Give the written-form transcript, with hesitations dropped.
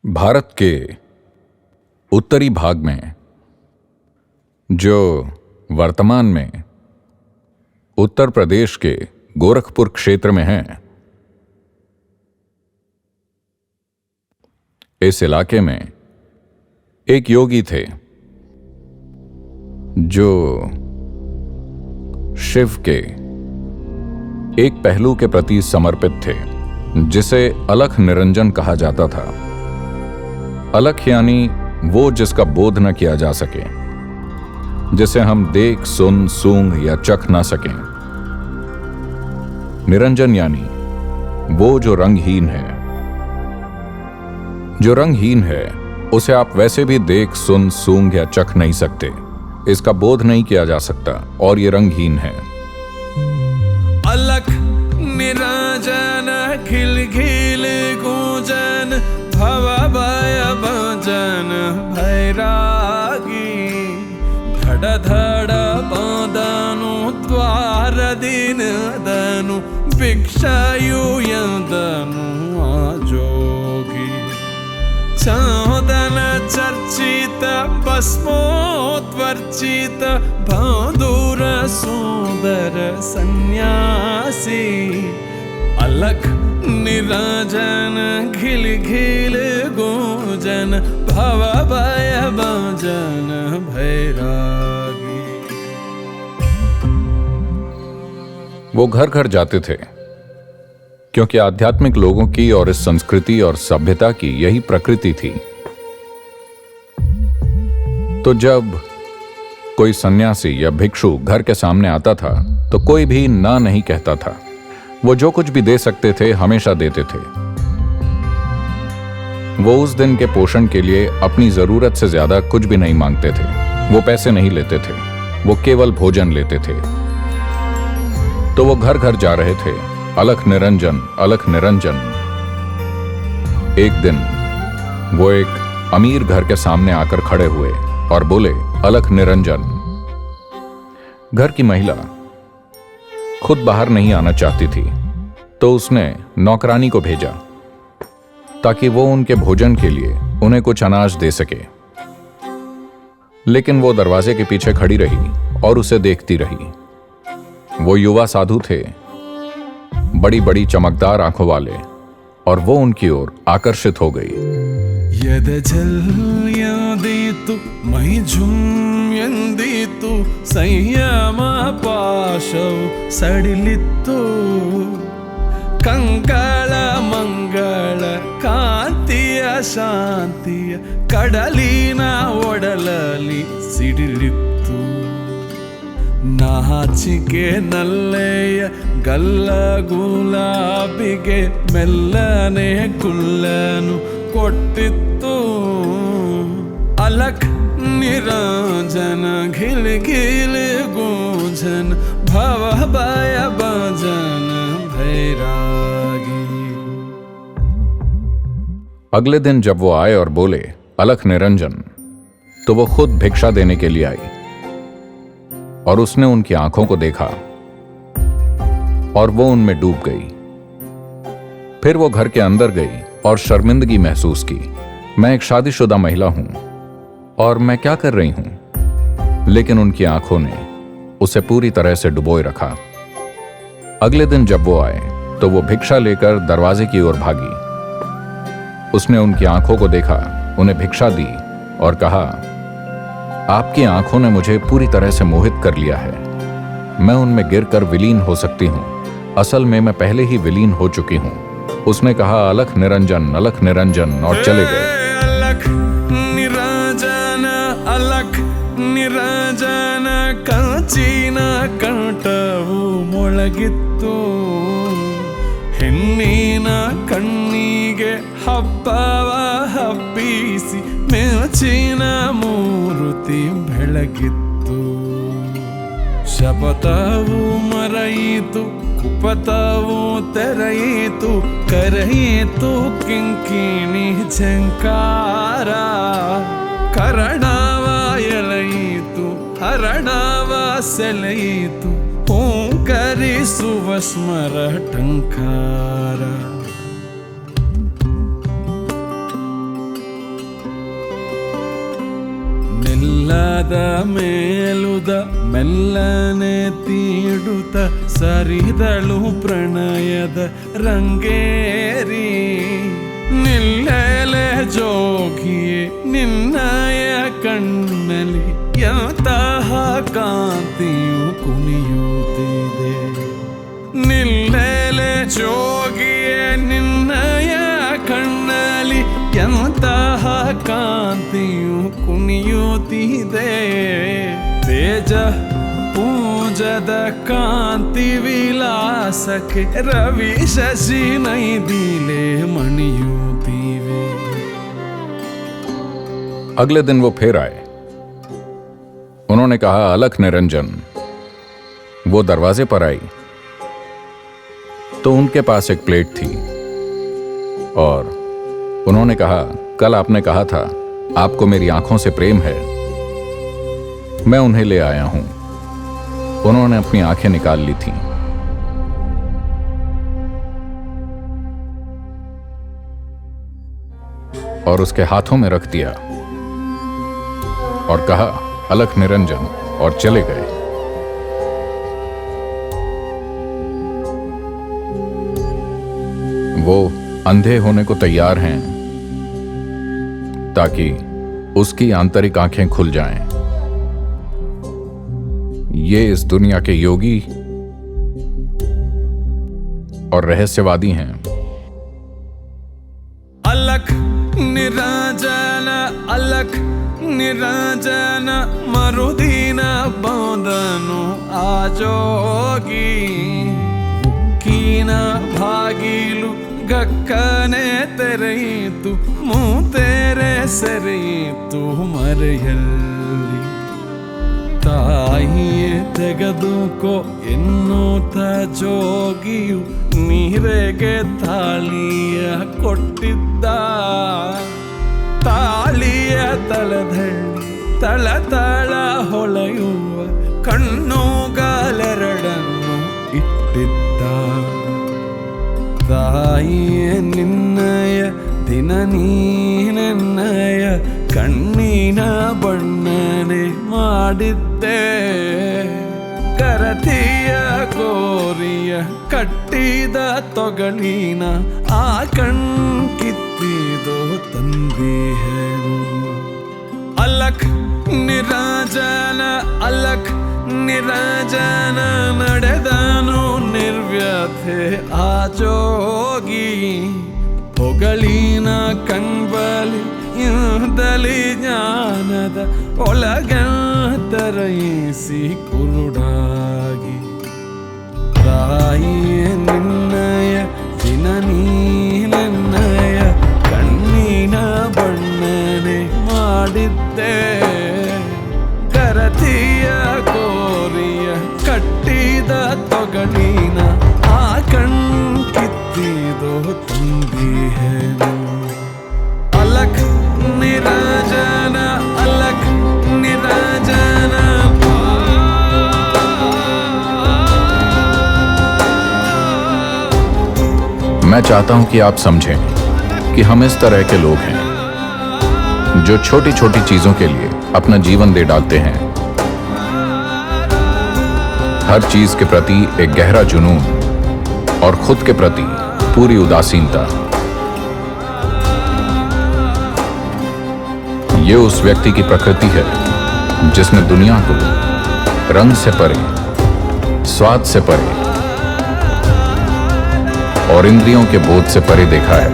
भारत के उत्तरी भाग में, जो वर्तमान में उत्तर प्रदेश के गोरखपुर क्षेत्र में है, इस इलाके में एक योगी थे जो शिव के एक पहलू के प्रति समर्पित थे, जिसे अलख निरंजन कहा जाता था। अलख यानी वो जिसका बोध न किया जा सके, जिसे हम देख, सुन, सूंघ या चख ना सकें। निरंजन यानी वो जो रंगहीन है। जो रंगहीन है उसे आप वैसे भी देख, सुन, सूंघ या चख नहीं सकते, इसका बोध नहीं किया जा सकता, और ये रंगहीन है। अलख निरंजन खिल खिल गूंजन भव भय भजन भैरागी धड़ धड़ बदनु द्वार दिन दनु भिक्षायु यदनु जोगी चौदन चर्चित भस्मोत्वर्चित भादुर सुंदर सन्यासी अलख निरंजन घिल घिल गूंजन भव भय भजन भैरागी। वो घर घर जाते थे, क्योंकि आध्यात्मिक लोगों की और इस संस्कृति और सभ्यता की यही प्रकृति थी। तो जब कोई सन्यासी या भिक्षु घर के सामने आता था तो कोई भी ना नहीं कहता था। वो जो कुछ भी दे सकते थे हमेशा देते थे। वो उस दिन के पोषण के लिए अपनी जरूरत से ज्यादा कुछ भी नहीं मांगते थे। वो पैसे नहीं लेते थे, वो केवल भोजन लेते थे। तो वो घर घर जा रहे थे, अलख निरंजन, अलख निरंजन। एक दिन वो एक अमीर घर के सामने आकर खड़े हुए और बोले, अलख निरंजन। घर की महिला खुद बाहर नहीं आना चाहती थी, तो उसने नौकरानी को भेजा ताकि वो उनके भोजन के लिए उन्हें कुछ अनाज दे सके। लेकिन वो दरवाजे के पीछे खड़ी रही और उसे देखती रही। वो युवा साधु थे, बड़ी बड़ी चमकदार आंखों वाले, और वो उनकी ओर आकर्षित हो गई। यद जल यदितु मयि झुम्यन्दितु संयम पाशौ सडिलित्तु कंकळ मंगळ कांतिय शांतिय ಕಡಲಿನ ಒಡಲಲ್ಲಿ ಸಿಡಿಲಿತ್ತು ನಾಚಿಕೆ ನಲ್ಲೆಯ ಗಲ್ಲ ಗುಲಾಬಿಗೆ ಮೆಲ್ಲನೆ ಕುಲ್ಲನು ಕೊಟ್ಟಿತ್ತು अलख निरंजन घिल घिल गूंजन भव भय भजन भैरागी। अगले दिन जब वो आए और बोले, अलख निरंजन, तो वो खुद भिक्षा देने के लिए आई और उसने उनकी आंखों को देखा और वो उनमें डूब गई। फिर वो घर के अंदर गई और शर्मिंदगी महसूस की। मैं एक शादीशुदा महिला हूं और मैं क्या कर रही हूं? लेकिन उनकी आंखों ने उसे पूरी तरह से डुबोए रखा। अगले दिन जब वो आए तो वो भिक्षा लेकर दरवाजे की ओर भागी। उसने उनकी आंखों को देखा, उन्हें भिक्षा दी और कहा, आपकी आंखों ने मुझे पूरी तरह से मोहित कर लिया है। मैं उनमें गिरकर विलीन हो सकती हूं। असल में मैं पहले ही विलीन हो चुकी हूं। उसने कहा, अलख निरंजन, अलख निरंजन, और चले गए। अलख निरंजन, अलख निरंजन ಕಂಚಿನ ಕಂಠವು ಮೊಳಗಿತ್ತು ಹೆಣ್ಣಿನ ಕಣ್ಣಿಗೆ ಹಬ್ಬವ ಹಬ್ಬಿಸಿ ಮೆಚ್ಚಿನ ಮೂರುತಿ ಬೆಳಗಿತ್ತು ಶಪಥವು ಮರೆಯಿತು ಕುಪಥವು ತೆರೆಯಿತು ಕರೆಯಿತು ಕಿಂಕಿಣಿ ಝಂಕಾರ ಕರಣವ ಎಳೆಯಿತು ಹರಣವ ಸೆಳೆಯಿತು ಓಂಕರಿಸುವ ಸ್ಮರ ಟಂಕಾರ ನೆಲ್ಲದ ಮೇಲುದ ಮೆಲ್ಲನೆ ತೀಡುತ್ತ ಸರಿದಳು ಪ್ರಣಯದ ರಂಗೇರಿ. ನಿಲ್ಲೆಲೆ ಜೋಗಿಯೇ ನಿನ್ನಯ ಕಣ್ಣಲ್ಲಿ ಎಂತಹ ಕಾಂತಿಯು ಕುಣಿಯುತ್ತಿದೆ. ನಿಲ್ಲೆಲೆ ಜೋಗಿಯೇ ನಿನ್ನಯ ಕಣ್ಣಲ್ಲಿ ಎಂತಹ ಕಾಂತಿಯು ಕುಣಿಯುತ್ತಿದೆ. ತೇಜ ಪೂಜದ ಕಾಂತಿ ವಿಲಾಸಕ್ಕೆ ರವಿ ಶಶಿ ನೈದಿಲೆ ಮಣಿಯುತ್ತಿವೆ. अगले दिन वो फिर आए. उन्होंने कहा, अलख निरंजन. वो दरवाजे पर आई तो उनके पास एक प्लेट थी और उन्होंने कहा, कल आपने कहा था आपको मेरी आंखों से प्रेम है, मैं उन्हें ले आया हूं. उन्होंने अपनी आंखें निकाल ली थीं. और उसके हाथों में रख दिया और कहा, अलख निरंजन, और चले गए. वो अंधे होने को तैयार हैं ताकि उसकी आंतरिक आंखें खुल जाएं. ये इस दुनिया के योगी और रहस्यवादी हैं. अलख निरंजन, अलख निरंजन, मरुदीन बंदनु आजोगी. ಉಕ್ಕಿನ ಬಾಗಿಲು ಗಕ್ಕನೆ ತೆರೆಯಿತು, ಮೂತೆರೆ ಸೆರೆಯಿತು ಮರೆಯಲ್ಲಿ. ತಾಯಿಯೇ ತೆಗೆದುಕೋ ಎನ್ನುತ್ತ ಜೋಗಿಯು ನೀರೆಗೆ ತಾಳಿಯ ಕೊಟ್ಟಿದ್ದ. ತಾಳಿಯ ತಳಧಳ್ಳಿ ತಳತಳ ಹೊಳೆಯುವ ಕಣ್ಣುಗಾಲೆರಡನ್ನು ಇಟ್ಟಿದ್ದ. ತಾಯಿಯೇ ನಿನ್ನಯ ದಿನ ನೀನೆನ್ನಯ ಕಣ್ಣಿನ ಬಣ್ಣನೆ ಮಾಡಿದ್ದೆ. ಕರತಿಯ ಗೋರಿಯ ಕಟ್ಟಿದ ತೊಗಳಿನ ಆ ಕಣ್ಕಿತ್ತಿದೋ ತಂದಿಹೆನು. अलख निरंजन, अलख निरंजन, ನಡೆದನು ನಿರ್ವ್ಯಥೆ ಆ ಜೋಗಿ. ಹೊಗಳಿನ ಕಣ್ಬಲಿ ಇಂದಲಿ ಜ್ಞಾನದ ಒಳಗಂತರಯಿಸಿ ಕುರುಡಾಗಿ. ತಾಯಿಯೇ ನಿನ್ನಯ ದಿನ ನೀನೆನ್ನಯ ಕಣ್ಣಿನ ಬಣ್ಣನೆ ಮಾಡಿದ್ದೆ. ಕರತಿಯ ಕೋರಿಯ ಕಟ್ಟಿದ ತೊಗಳಿನ ಆ ಕಣ್ಕಿತ್ತಿದೋ ತಂದಿಹೆನು. अलख निरंजन, अलख निरंजन. मैं चाहता हूं कि आप समझें कि हम इस तरह के लोग हैं जो छोटी छोटी चीजों के लिए अपना जीवन दे डालते हैं. हर चीज के प्रति एक गहरा जुनून और खुद के प्रति पूरी उदासीनता. ये उस व्यक्ति की प्रकृति है जिसने दुनिया को रंग से परे, स्वाद से परे और इंद्रियों के बोध से परे देखा है.